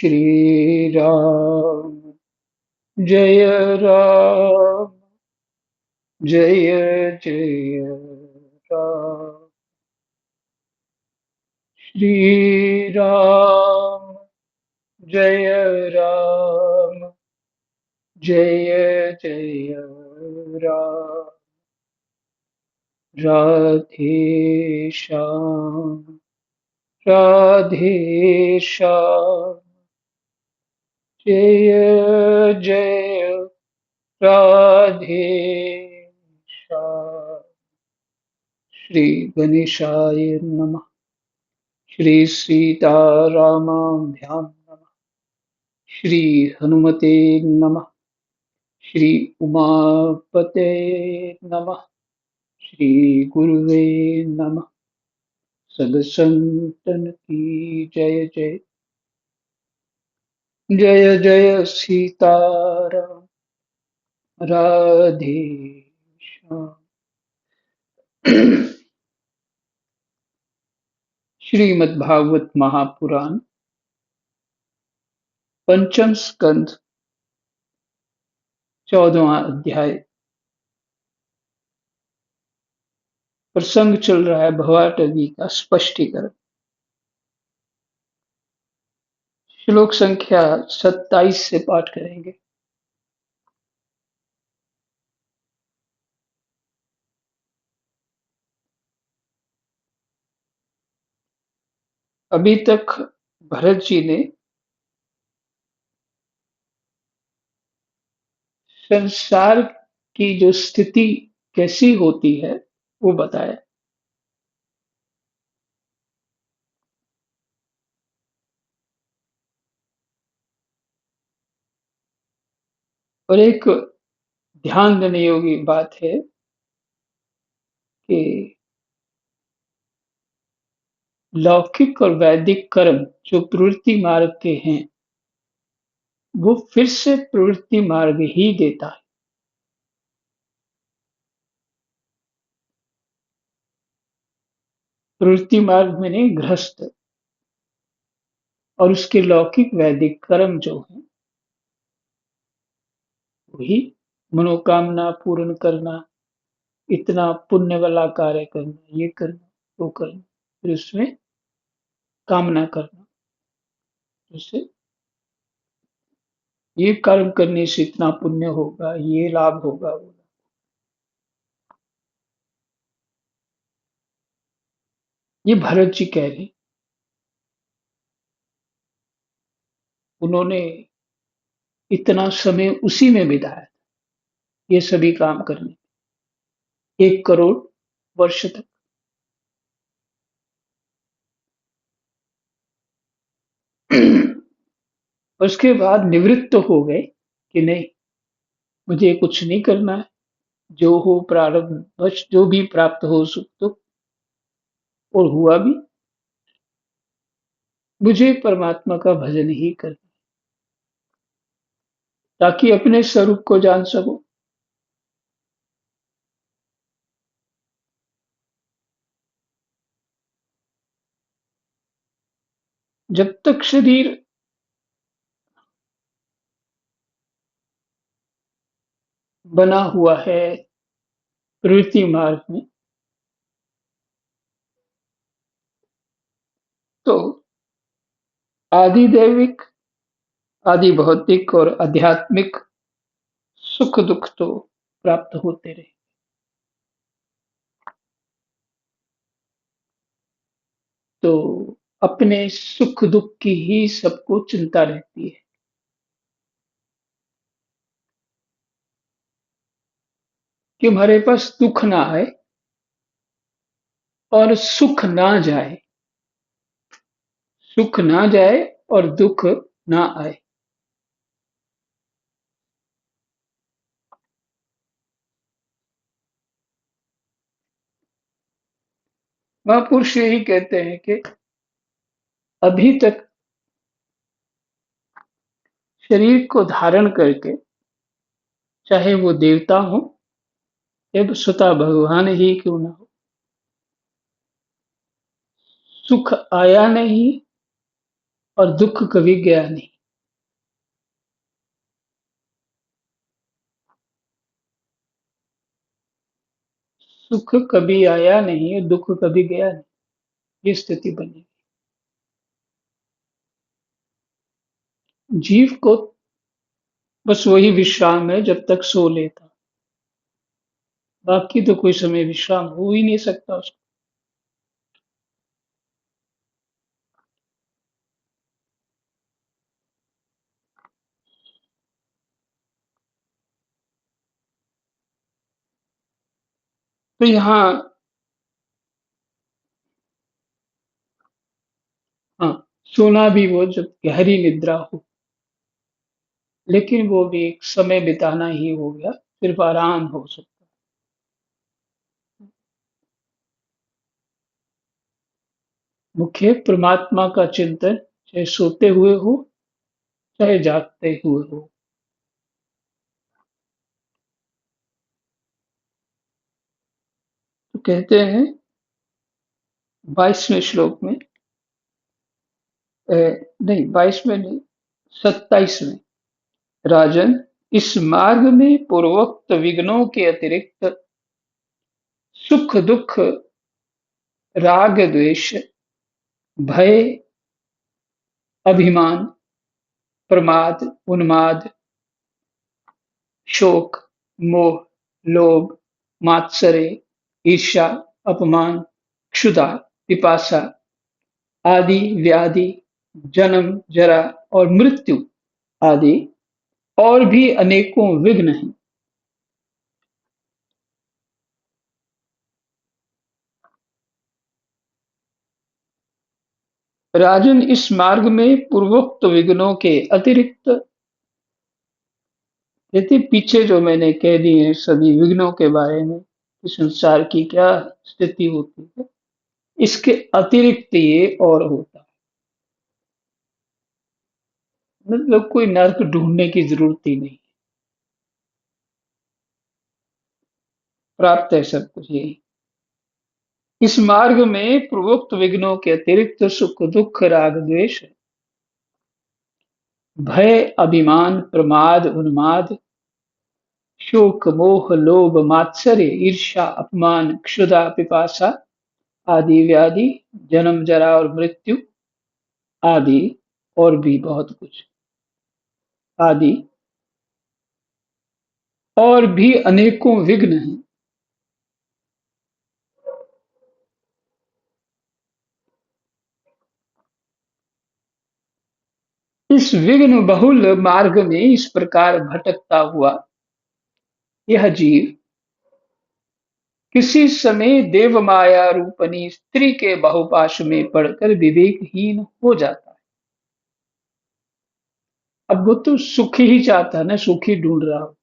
श्री राम जय राम जय जय राम। श्री राम जय राम जय जय राम। राधे श्याम राधे श्याम जय जय राधे श्याम। श्री गणेशाय नमः। श्री सीतारामाभ्यां नमः। श्री हनुमते नमः। श्री उमापते नमः। श्री गुरुवे नमः। सब संतन की जय जय। जय जय सीताराम राधे श्याम। श्रीमद्भागवत महापुराण पंचम स्कंद 14वां अध्याय। प्रसंग चल रहा है भवाटवी का स्पष्टीकरण। श्लोक संख्या 27 से पाठ करेंगे। अभी तक भरत जी ने संसार की जो स्थिति कैसी होती है वो बताया। और एक ध्यान देने योग्य बात है कि लौकिक और वैदिक कर्म जो प्रवृत्ति मार्ग के हैं वो फिर से प्रवृत्ति मार्ग ही देता है। प्रवृत्ति मार्ग में नहीं, गृहस्थ। और उसके लौकिक वैदिक कर्म जो है वही मनोकामना पूर्ण करना, इतना पुण्य वाला कार्य करना, ये करना, वो करना, फिर उसमें कामना करना, जैसे ये कर्म करने से इतना पुण्य होगा, ये लाभ होगा, वो लाभ। ये भरत जी कह रहे। उन्होंने इतना समय उसी में बिताया, ये सभी काम करने, 1 करोड़ वर्ष तक। उसके बाद निवृत्त हो गए कि नहीं, मुझे कुछ नहीं करना है, जो हो प्रारब्ध वश जो भी प्राप्त हो सुख दुख, और हुआ भी, मुझे परमात्मा का भजन ही करना, ताकि अपने स्वरूप को जान सको। जब तक शरीर बना हुआ है प्रवृत्ति मार्ग में, तो आदि दैविक, आदि भौतिक और आध्यात्मिक सुख दुख तो प्राप्त होते रहे। तो अपने सुख दुख की ही सबको चिंता रहती है कि हमारे पास दुख ना आए और सुख ना जाए, सुख ना जाए और दुख ना आए। महापुरुष यही कहते हैं कि अभी तक शरीर को धारण करके, चाहे वो देवता हो या स्वतः भगवान ही क्यों ना हो, सुख आया नहीं और दुख कभी गया नहीं। सुख कभी आया नहीं, दुख कभी गया नहीं, ये स्थिति बनी। जीव को बस वही विश्राम है जब तक सो लेता, बाकी तो कोई समय विश्राम हो ही नहीं सकता उसको। तो यहाँ हाँ, सोना भी वो जब गहरी निद्रा हो, लेकिन वो भी एक समय बिताना ही हो गया, सिर्फ आराम हो सकता। मुख्य परमात्मा का चिंतन, चाहे सोते हुए हो, चाहे जागते हुए हो। तो कहते हैं 22वें श्लोक में, नहीं 22वें नहीं, 27वें, राजन, इस मार्ग में पूर्वोक्त विघ्नों के अतिरिक्त सुख दुख, राग द्वेष, भय, अभिमान, प्रमाद, उन्माद, शोक, मोह, लोभ, मात्सर्य, ईर्ष्या, अपमान, क्षुधा, पिपासा आदि व्याधि, जन्म, जरा और मृत्यु आदि और भी अनेकों विघ्न हैं। राजन, इस मार्ग में पूर्वोक्त विघ्नों के अतिरिक्त, कहते पीछे जो मैंने कह दिए हैं सभी विघ्नों के बारे में कि संसार की क्या स्थिति होती है, इसके अतिरिक्त ये और होता है। मतलब कोई नर्क ढूंढने की जरूरत ही नहीं, प्राप्त है सब कुछ यही। इस मार्ग में पूर्वोक्त विघ्नों के अतिरिक्त सुख दुख राग द्वेष, भय अभिमान प्रमाद उन्माद, शोक मोह लोभ मात्सर्य ईर्ष्या अपमान क्षुधा पिपासा आदि व्याधि, जन्म जरा और मृत्यु आदि और भी बहुत कुछ आदि और भी अनेकों विघ्न हैं। इस विघ्न बहुल मार्ग में इस प्रकार भटकता हुआ यह जीव किसी समय देव माया रूपनी स्त्री के बहुपाश में पड़कर विवेकहीन हो जाता है। अब वो तो सुख ही चाहता है ना, सुख ही ढूंढ रहा हो।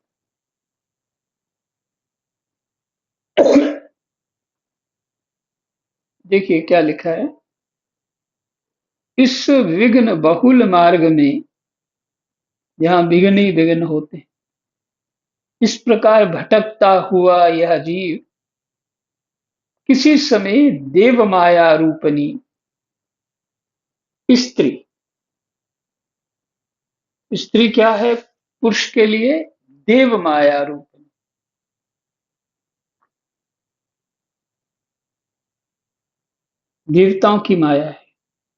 देखिए क्या लिखा है, इस विघ्न बहुल मार्ग में, यहाँ विघ्न ही विघ्न होते हैं, इस प्रकार भटकता हुआ यह जीव किसी समय देव माया रूपनी स्त्री, स्त्री क्या है पुरुष के लिए, देव माया रूपनी, देवताओं की माया है,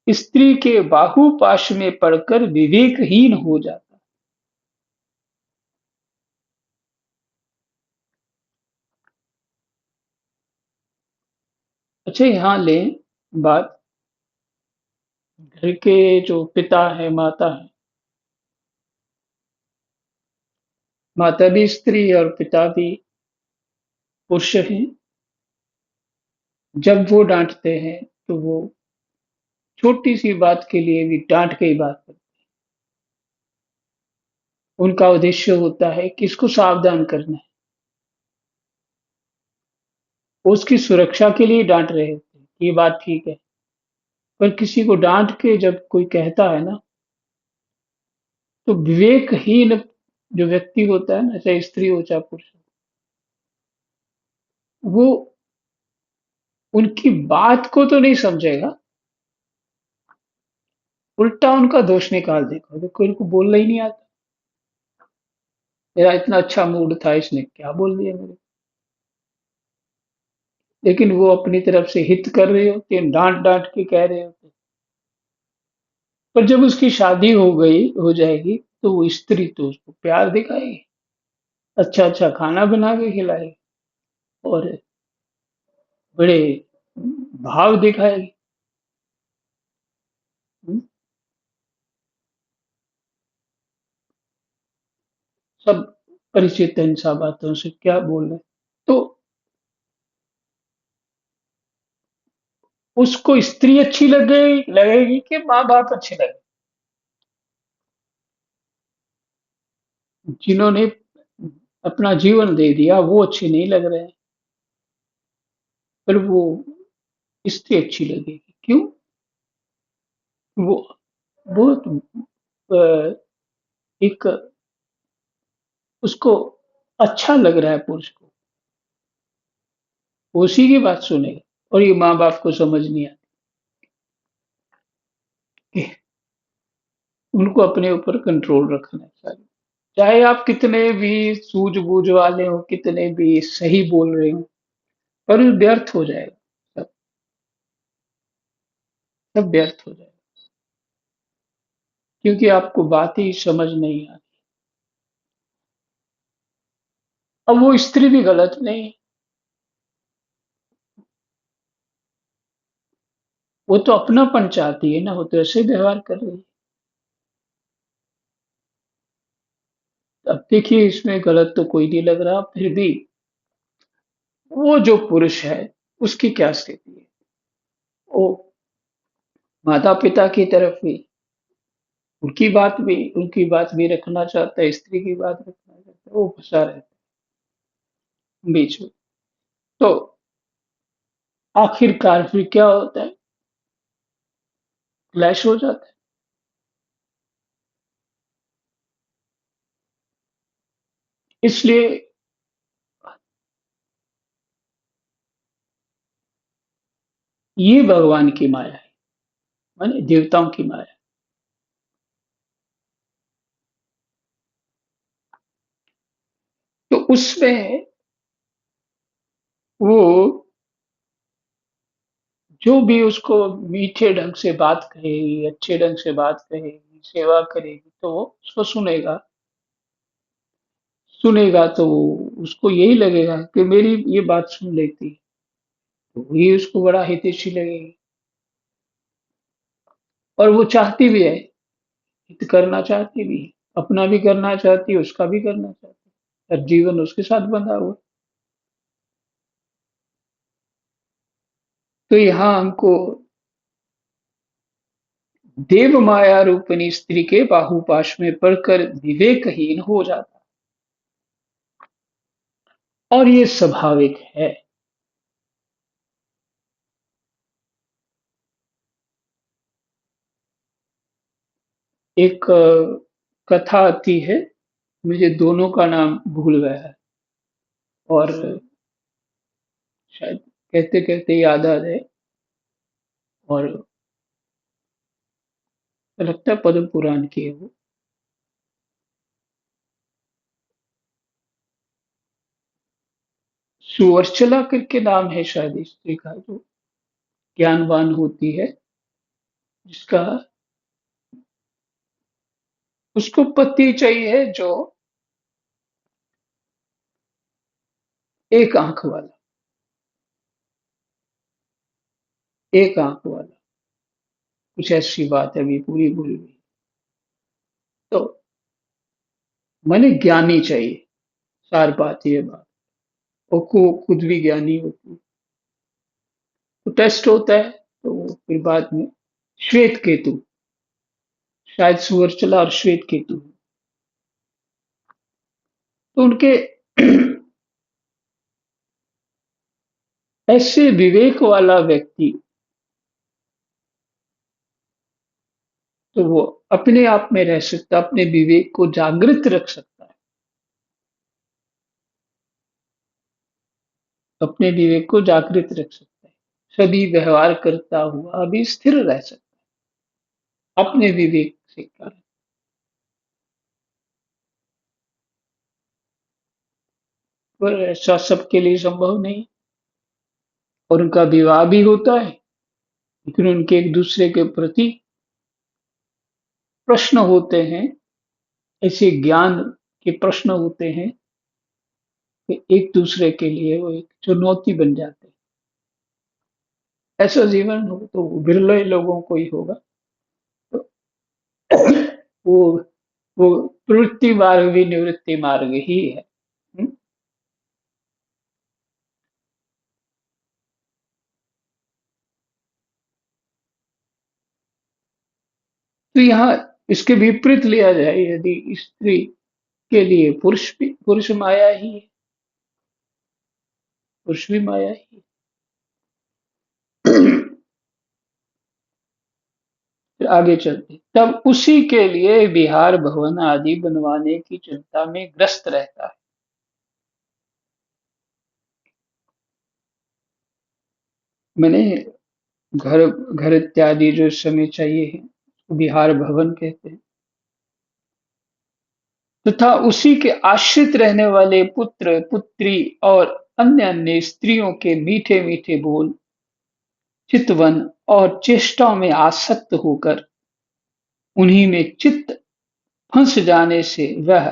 स्त्री के बाहुपाश में पड़कर विवेकहीन हो जाता। अच्छा यहाँ लें बात, घर के जो पिता है माता है, माता भी स्त्री और पिता भी पुरुष हैं। जब वो डांटते हैं तो वो छोटी सी बात के लिए भी डांट के ही बात करते हैं। उनका उद्देश्य होता है कि इसको सावधान करना है, वो उसकी सुरक्षा के लिए डांट रहे होते हैं, ये बात ठीक है। पर किसी को डांट के जब कोई कहता है ना, तो विवेकहीन जो व्यक्ति होता है ना, चाहे स्त्री हो चाहे पुरुष हो, वो उनकी बात को तो नहीं समझेगा, उल्टा उनका दोष निकाल देगा। देखो इनको बोलना ही नहीं आता, मेरा इतना अच्छा मूड था इसने क्या बोल दिया मेरे। लेकिन वो अपनी तरफ से हित कर रहे होते हैं, डांट-डांट के कह रहे होते हैं। पर जब उसकी शादी हो जाएगी, तो वो स्त्री तो उसको प्यार दिखाएगी, अच्छा-अच्छा खाना बना के खिलाएगी और बड़े भाव दिखाएगी। हुँ, सब परिचित हैं इन सब बातों से, क्या बोल रहे हैं। तो उसको स्त्री अच्छी लगेगी कि माँ-बाप अच्छे लगेंगे? जिन्होंने अपना जीवन दे दिया, वो अच्छे नहीं लग रहे हैं, पर वो स्त्री अच्छी लगेगी। क्यों? वो बहुत अ, एक उसको अच्छा लग रहा है पुरुष को, वो उसी की बात सुनेगा और ये माँ-बाप को समझ नहीं आती कि उनको अपने ऊपर कंट्रोल रखना चाहिए। चाहे आप कितने भी सूझबूझ वाले हो, कितने भी सही बोल रहे हो, पर वो व्यर्थ हो जाएगा, सब सब व्यर्थ हो जाएगा, क्योंकि आपको बात ही समझ नहीं आती। अब वो स्त्री भी गलत नहीं है, वो तो अपनापन चाहती है ना, वो तो ऐसे व्यवहार कर रही है। अब देखिए इसमें गलत तो कोई नहीं लग रहा, फिर भी वो जो पुरुष है, उसकी क्या स्थिति है? वो माता-पिता की तरफ भी उनकी बात भी रखना चाहता है, स्त्री की बात रखना चाहता है, वो फँसा रहता है बीच में। तो आखिरकार फिर क्या होता है? क्लैश हो जाता है। इसलिए ये भगवान की माया है, माने देवताओं की माया है। तो उसमें वो जो भी उसको मीठे ढंग से बात कहेगी, अच्छे ढंग से बात कहेगी, सेवा करेगी, तो वो उसको सुनेगा तो उसको यही लगेगा कि मेरी ये बात सुन लेती है, तो ये उसको बड़ा हितैषी लगेगी और वो चाहती भी है, हित करना चाहती भी है, अपना भी करना चाहती है, उसका भी करना चाहती है, और जीवन उसके साथ बंधा हुआ है। तो यहाँ हमको देव माया रूपिणी स्त्री के बाहुपाश में पड़कर विवेकहीन हो जाता है और ये स्वाभाविक है। एक कथा आती है, मुझे दोनों का नाम भूल गया है और शायद कहते-कहते याद आ जाए और लगता है पद्म पुराण की है वो। सुवर्चला करके नाम है शायद स्त्री का जो ज्ञानवान होती है, जिसका उसको पति चाहिए जो एक आँख वाला, एक आँख वाला, कुछ ऐसी बात है अभी पूरी भूल गई। तो माने ज्ञानी चाहिए, सार बात ये बात, और को खुद भी ज्ञानी होती है। तो टेस्ट होता है, तो फिर बाद में श्वेत केतु, शायद सुवर्चला और श्वेत केतु, तो उनके ऐसे विवेक वाला व्यक्ति, तो वो अपने आप में रह सकता, अपने विवेक को जागृत रख सकता है, अपने विवेक को जागृत रख सकता है, सभी व्यवहार करता हुआ भी स्थिर रह सकता है अपने विवेक से कारण। पर ऐसा सबके लिए संभव नहीं। और उनका विवाह भी होता है, लेकिन उनके एक दूसरे के प्रति प्रश्न होते हैं, ऐसे ज्ञान के प्रश्न होते हैं कि एक दूसरे के लिए वो एक चुनौती बन जाते हैं। ऐसा जीवन हो तो विरले लोगों को ही होगा। तो वो वो प्रवृत्ति मार्ग भी निवृत्ति मार्ग ही है। हम्म? तो यहाँ इसके विपरीत लिया जाए, यदि स्त्री के लिए पुरुष माया ही है, पुरुष भी माया ही है। फिर आगे चलते, तब उसी के लिए विहार भवन आदि बनवाने की चिंता में ग्रस्त रहता है। मैंने घर घर इत्यादि जो समय चाहिए है, उसको विहार भवन कहते हैं। तथा उसी के आश्रित रहने वाले पुत्र पुत्री और अन्य अन्य स्त्रियों के मीठे मीठे बोल, चितवन और चेष्टाओं में आसक्त होकर उन्हीं में चित्त फंस जाने से वह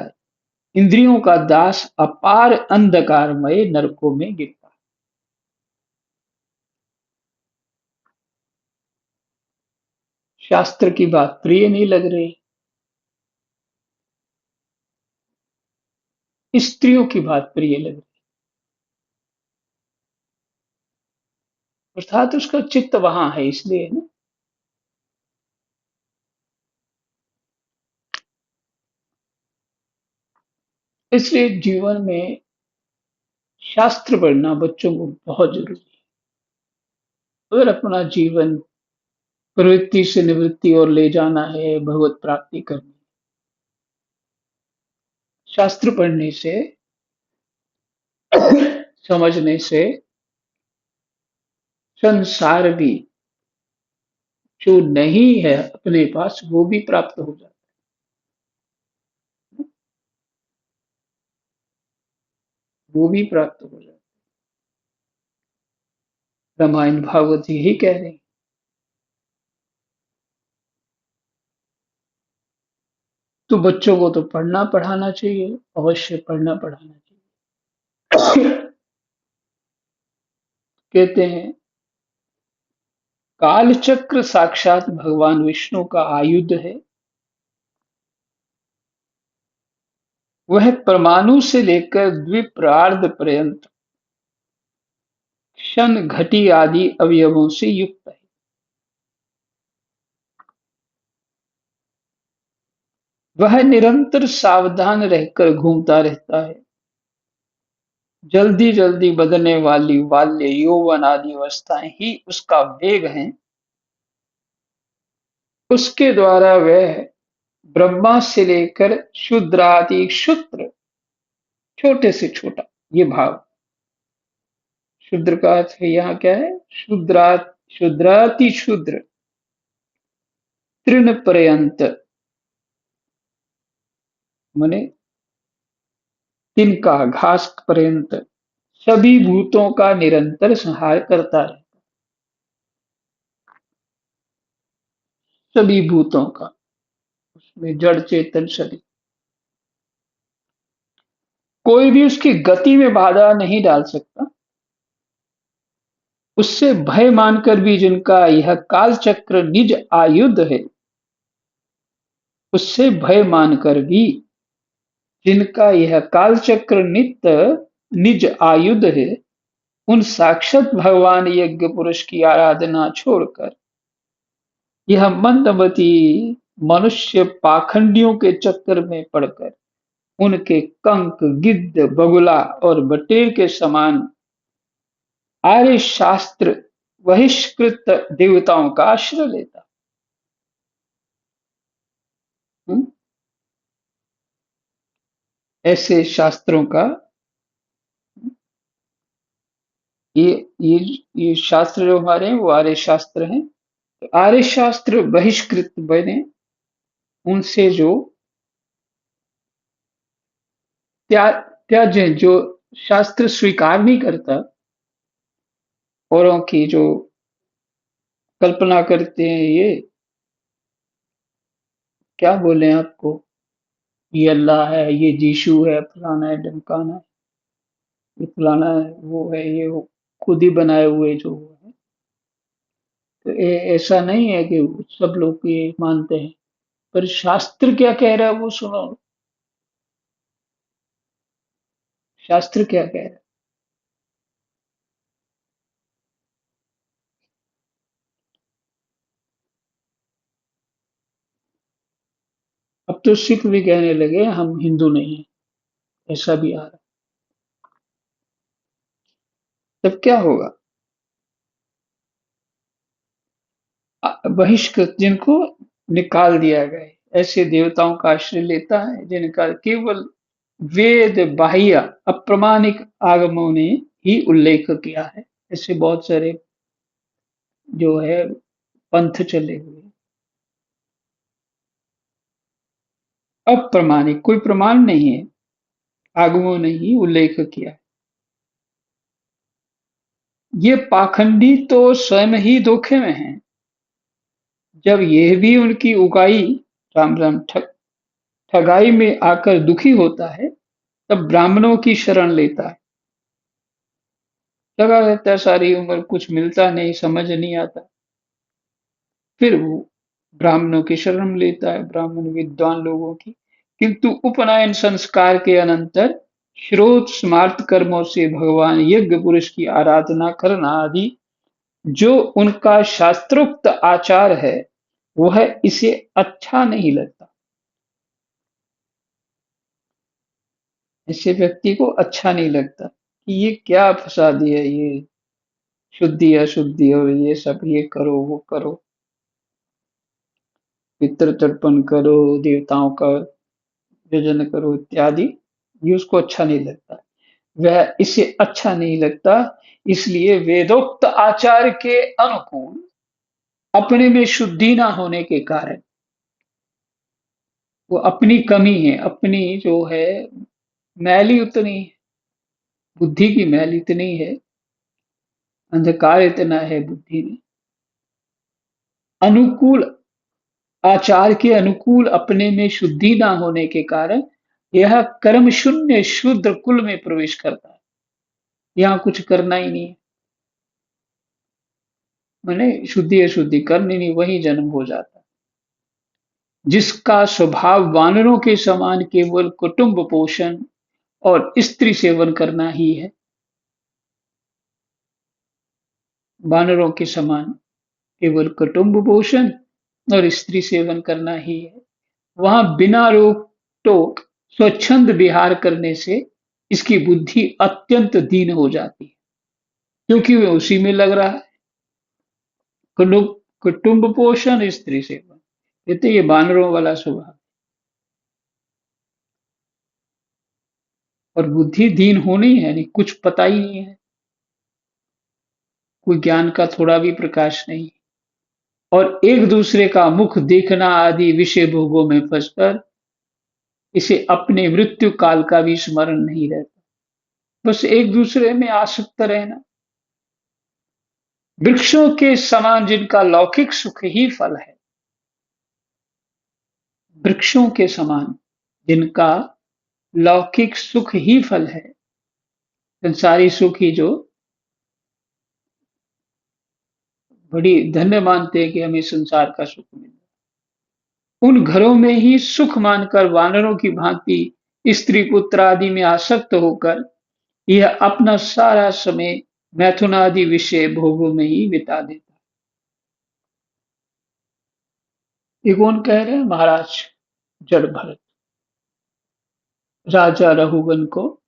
इंद्रियों का दास अपार अंधकारमय नरकों में गिरता है। शास्त्र की बात प्रिय नहीं लग रही, स्त्रियों की बात प्रिय लग रही, अर्थात उसका चित्त वहां है, इसलिए ना। इसलिए जीवन में शास्त्र पढ़ना बच्चों को बहुत जरूरी है। अगर अपना जीवन प्रवृत्ति से निवृत्ति और ले जाना है, भगवत प्राप्ति करनी है, शास्त्र पढ़ने से, समझने से संसार भी जो नहीं है अपने पास वो भी प्राप्त हो जाता है, वो भी प्राप्त हो जाता है। रामायण भागवत यही कह रहे हैं। तो बच्चों को तो पढ़ना पढ़ाना चाहिए, अवश्य पढ़ना पढ़ाना चाहिए। कहते हैं काल चक्र साक्षात भगवान विष्णु का आयुध है। वह परमाणु से लेकर द्विपरार्ध पर्यंत क्षण घटी आदि अवयवों से युक्त है। वह निरंतर सावधान रहकर घूमता रहता है। जल्दी जल्दी बदलने वाली बाल्य यौवन आदि अवस्थाएं ही उसका वेग हैं। उसके द्वारा वह ब्रह्मा से लेकर शूद्रादि क्षुद्र, छोटे से छोटा, ये भाव, शूद्र का अर्थ है यहाँ क्या है, शूद्राति शूद्र, तृण पर्यंत, माने तिनका घास पर्यंत सभी भूतों का निरंतर संहार करता है। सभी भूतों का, उसमें जड़ चेतन सभी, कोई भी उसकी गति में बाधा नहीं डाल सकता। उससे भय मानकर भी जिनका यह काल चक्र निज आयुध है, उससे भय मानकर भी जिनका यह काल चक्र नित्य निज आयुध है, उन साक्षात भगवान यज्ञ पुरुष की आराधना छोड़कर यह मंदमती मनुष्य पाखंडियों के चक्कर में पड़कर उनके कंक गिद्ध बगुला और बटेर के समान आर्य शास्त्र बहिष्कृत देवताओं का आश्रय लेता। हम्म? ऐसे शास्त्रों का, ये ये ये शास्त्र जो हमारे हैं वो आर्य शास्त्र हैं। तो आर्य शास्त्र बहिष्कृत बने, उनसे जो त्या त्याज्य, जो शास्त्र स्वीकार नहीं करता, औरों की जो कल्पना करते हैं, ये क्या बोले आपको, ये अल्लाह है, ये यीशु है, फलाना है, ढमकाना है, ये फलाना है, वो है, ये वो खुद ही बनाए हुए जो है। तो ऐसा नहीं है कि सब लोग ये मानते हैं, पर शास्त्र क्या कह रहा है वो सुनो। शास्त्र क्या कह रहा है। अब तो सिख भी कहने लगे हम हिंदू नहीं है, ऐसा भी आ रहा है। तब क्या होगा। बहिष्कृत, जिनको निकाल दिया गया है, ऐसे देवताओं का आश्रय लेता है जिनका केवल वेद बाह्य अप्रामाणिक आगमों ने ही उल्लेख किया है। ऐसे बहुत सारे जो है पंथ चले हुए हैं। अप्रामाणिक, कोई प्रमाण नहीं है, आगमों ने ही उल्लेख किया है। ये पाखंडी तो स्वयं ही धोखे में हैं। जब यह भी उनकी उगाई, राम राम, ठगाई में आकर दुखी होता है, तब ब्राह्मणों की शरण लेता है। लगा रहता है सारी उम्र, कुछ मिलता नहीं, समझ नहीं आता। फिर वो ब्राह्मणों की शरण लेता है, ब्राह्मण विद्वान लोगों की। किंतु उपनयन संस्कार के अनंतर श्रोत स्मार्त कर्मों से भगवान यज्ञ पुरुष की आराधना करना आदि जो उनका शास्त्रोक्त आचार है, वह इसे अच्छा नहीं लगता। ऐसे व्यक्ति को अच्छा नहीं लगता कि ये क्या फंसा दिया, ये शुद्धि अशुद्धि और ये सब, ये करो वो करो, पितृ तर्पण करो, देवताओं का यजन करो इत्यादि। ये उसको अच्छा नहीं लगता। वह इसे अच्छा नहीं लगता, इसलिए वेदोक्त आचार के अनुकूल अपने में शुद्धि ना होने के कारण, वो अपनी कमी है, अपनी जो है मैल ही उतनी है, बुद्धि की मैल इतनी है, अंधकार इतना है बुद्धि में, अनुकूल आचार के अनुकूल अपने में शुद्धि ना होने के कारण यह कर्म शून्य शूद्र कुल में प्रवेश करता है। यहाँ कुछ करना ही नहीं है, मैंने शुद्धि अशुद्धि करनी नहीं, वही जन्म हो जाता है। जिसका स्वभाव वानरों के समान केवल कुटुंब पोषण और स्त्री सेवन करना ही है। वानरों के समान केवल कुटुंब पोषण और स्त्री सेवन करना ही है। वहां बिना रोक टोक स्वच्छंद विहार करने से इसकी बुद्धि अत्यंत दीन हो जाती है, क्योंकि वह उसी में लग रहा है। कुटुंब कुटुंब पोषण, स्त्री सेवन, ये तो ये बानरों वाला स्वभाव। और बुद्धि दीन होनी है नहीं, कुछ पता ही नहीं है, कोई ज्ञान का थोड़ा भी प्रकाश नहीं, और एक दूसरे का मुख देखना आदि विषय भोगों में फंसकर इसे अपने मृत्यु काल का भी स्मरण नहीं रहता। बस एक दूसरे में आसक्त रहना। वृक्षों के समान जिनका लौकिक सुख ही फल है, वृक्षों के समान जिनका लौकिक सुख ही फल है, संसारी सुख ही जो बड़ी धन्य मानते हैं कि हमें संसार का सुख मिले, उन घरों में ही सुख मानकर वानरों की भांति स्त्री पुत्र आदि में आसक्त होकर यह अपना सारा समय मैथुनादि विषय भोगों में ही बिता देता है। ये कौन कह रहे हैं, महाराज जड़ भरत राजा रघुगन को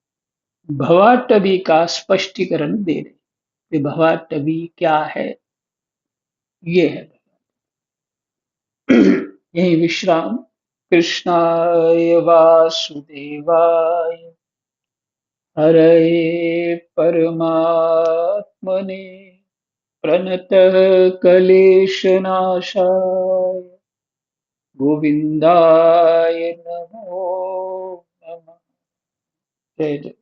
भवाटवी का स्पष्टीकरण दे रहे। ये भवाटवी क्या है, ये है यही विश्राम। कृष्णाय वासुदेवाय हरये परमात्मने प्रणतः क्लेशनाशाय गोविंदाय नमो नमः। जय जय।